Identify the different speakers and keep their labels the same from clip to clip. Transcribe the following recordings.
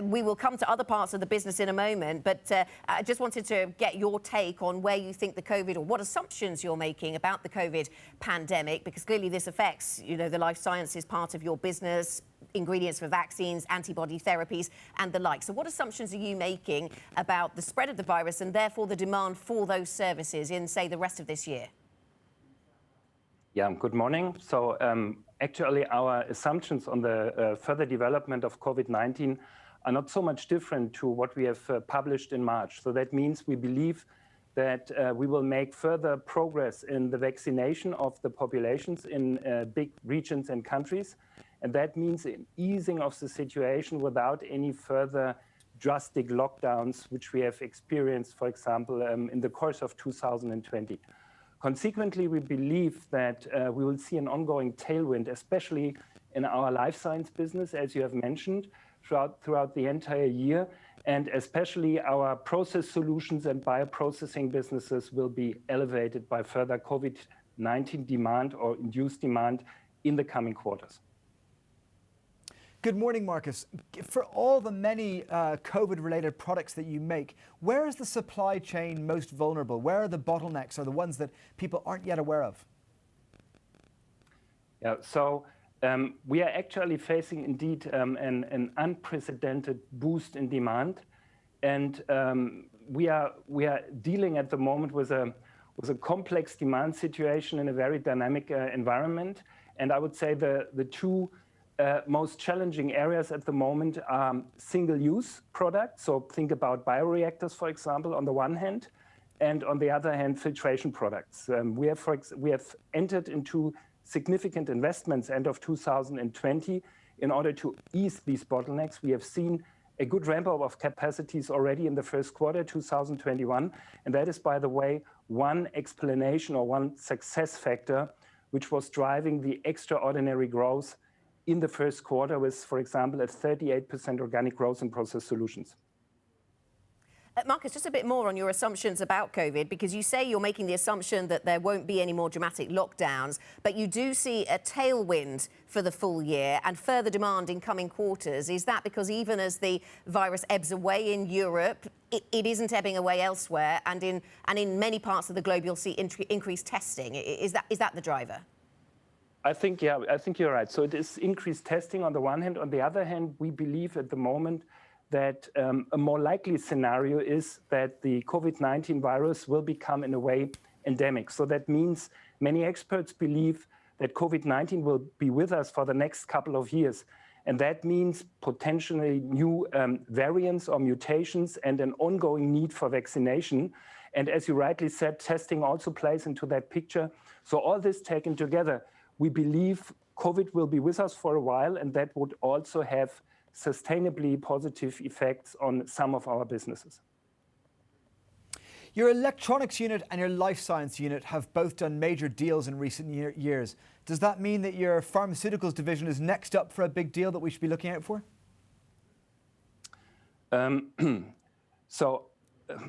Speaker 1: we will come to other parts of the business in a moment, but I just wanted to get your take on where you think the COVID, or what assumptions you're making about the COVID pandemic, because clearly this affects, the life sciences part of your business, ingredients for vaccines, antibody therapies, and the like. So what assumptions are you making about the spread of the virus and therefore the demand for those services in, say, the rest of this year?
Speaker 2: Yeah, good morning. So actually, our assumptions on the further development of COVID-19 are not so much different to what we have published in March. So that means we believe that we will make further progress in the vaccination of the populations in big regions and countries. And that means an easing of the situation without any further drastic lockdowns, which we have experienced, for example, in the course of 2020. Consequently, we believe that we will see an ongoing tailwind, especially in our life science business, as you have mentioned, throughout the entire year. And especially our process solutions and bioprocessing businesses will be elevated by further COVID-19 demand or induced demand in the coming quarters.
Speaker 3: Good morning, Marcus. For all the many COVID-related products that you make, where is the supply chain most vulnerable? Where are the bottlenecks, or the ones that people aren't yet aware of?
Speaker 2: Yeah, so we are actually facing indeed an unprecedented boost in demand, and we are dealing at the moment with a complex demand situation in a very dynamic environment. And I would say the two most challenging areas at the moment are single-use products. So think about bioreactors, for example, on the one hand, and on the other hand, filtration products. We have entered into significant investments end of 2020 in order to ease these bottlenecks. We have seen a good ramp-up of capacities already in the first quarter 2021. And that is, by the way, one explanation or one success factor which was driving the extraordinary growth in the first quarter with, for example, a 38% organic growth in process solutions.
Speaker 1: Marcus, just a bit more on your assumptions about COVID, because you say you're making the assumption that there won't be any more dramatic lockdowns, but you do see a tailwind for the full year and further demand in coming quarters. Is that because even as the virus ebbs away in Europe, it isn't ebbing away elsewhere, and in many parts of the globe you'll see increased testing? Is that the driver?
Speaker 2: I think you're right. So it is increased testing on the one hand. On the other hand, we believe at the moment that a more likely scenario is that the COVID-19 virus will become, in a way, endemic. So that means many experts believe that COVID-19 will be with us for the next couple of years. And that means potentially new variants or mutations and an ongoing need for vaccination. And as you rightly said, testing also plays into that picture. So all this taken together, we believe COVID will be with us for a while, and that would also have sustainably positive effects on some of our businesses.
Speaker 3: Your electronics unit and your life science unit have both done major deals in recent years. Does that mean that your pharmaceuticals division is next up for a big deal that we should be looking out for?
Speaker 2: So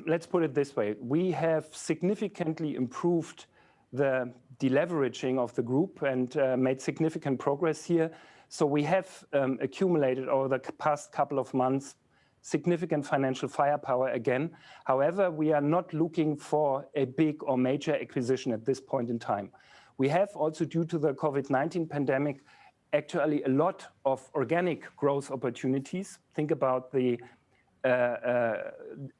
Speaker 2: let's put it this way. We have significantly improved the deleveraging of the group and made significant progress here. So we have accumulated over the past couple of months significant financial firepower again. However, we are not looking for a big or major acquisition at this point in time. We have also, due to the COVID-19 pandemic, actually a lot of organic growth opportunities. Think about the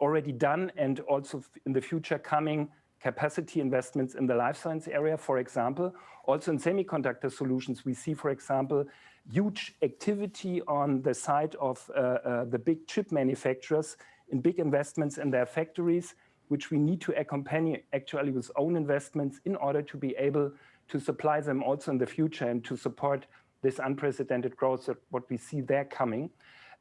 Speaker 2: already done and also in the future coming capacity investments in the life science area, for example. Also in semiconductor solutions, we see, for example, huge activity on the side of the big chip manufacturers in big investments in their factories, which we need to accompany actually with own investments in order to be able to supply them also in the future and to support this unprecedented growth that what we see there coming.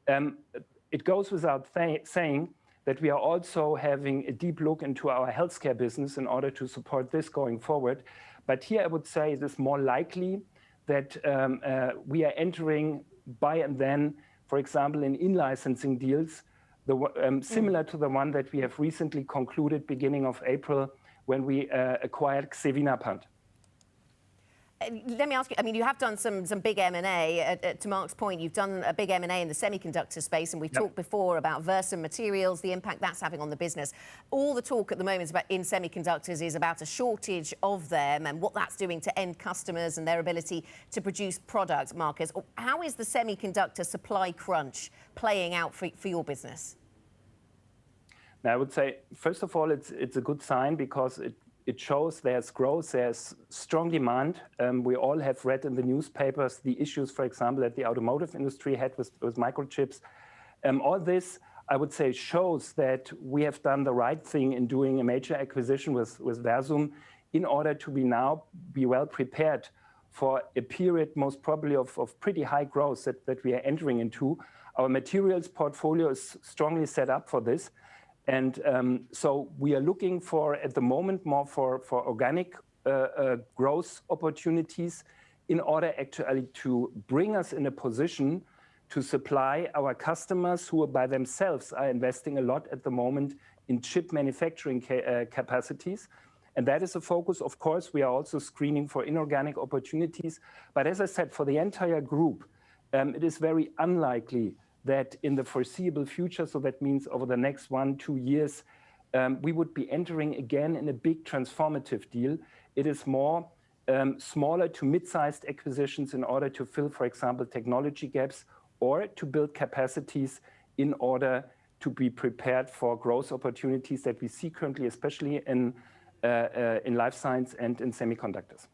Speaker 2: It goes without saying that we are also having a deep look into our healthcare business in order to support this going forward. But here I would say it is more likely that we are entering by and then, for example, in licensing deals, similar to the one that we have recently concluded beginning of April when we acquired Xevinapant.
Speaker 1: Let me ask you, I mean, you have done some big M&A. To Mark's point, you've done a big M&A in the semiconductor space, and we talked before about Versum Materials, the impact that's having on the business. All the talk at the moment in semiconductors is about a shortage of them and what that's doing to end customers and their ability to produce products. Marcus, how is the semiconductor supply crunch playing out for your business?
Speaker 2: Now, I would say, first of all, it's a good sign because it shows there's growth, there's strong demand. We all have read in the newspapers the issues, for example, that the automotive industry had with microchips. All this, I would say, shows that we have done the right thing in doing a major acquisition with Versum in order to be well prepared for a period most probably of pretty high growth that we are entering into. Our materials portfolio is strongly set up for this. And so we are looking for, at the moment, more for organic growth opportunities in order actually to bring us in a position to supply our customers who by themselves are investing a lot at the moment in chip manufacturing capacities. And that is a focus. Of course, we are also screening for inorganic opportunities. But as I said, for the entire group, it is very unlikely that in the foreseeable future, so that means over the next 1-2 years, we would be entering again in a big transformative deal. It is more smaller to mid-sized acquisitions in order to fill, for example, technology gaps or to build capacities in order to be prepared for growth opportunities that we see currently, especially in life science and in semiconductors.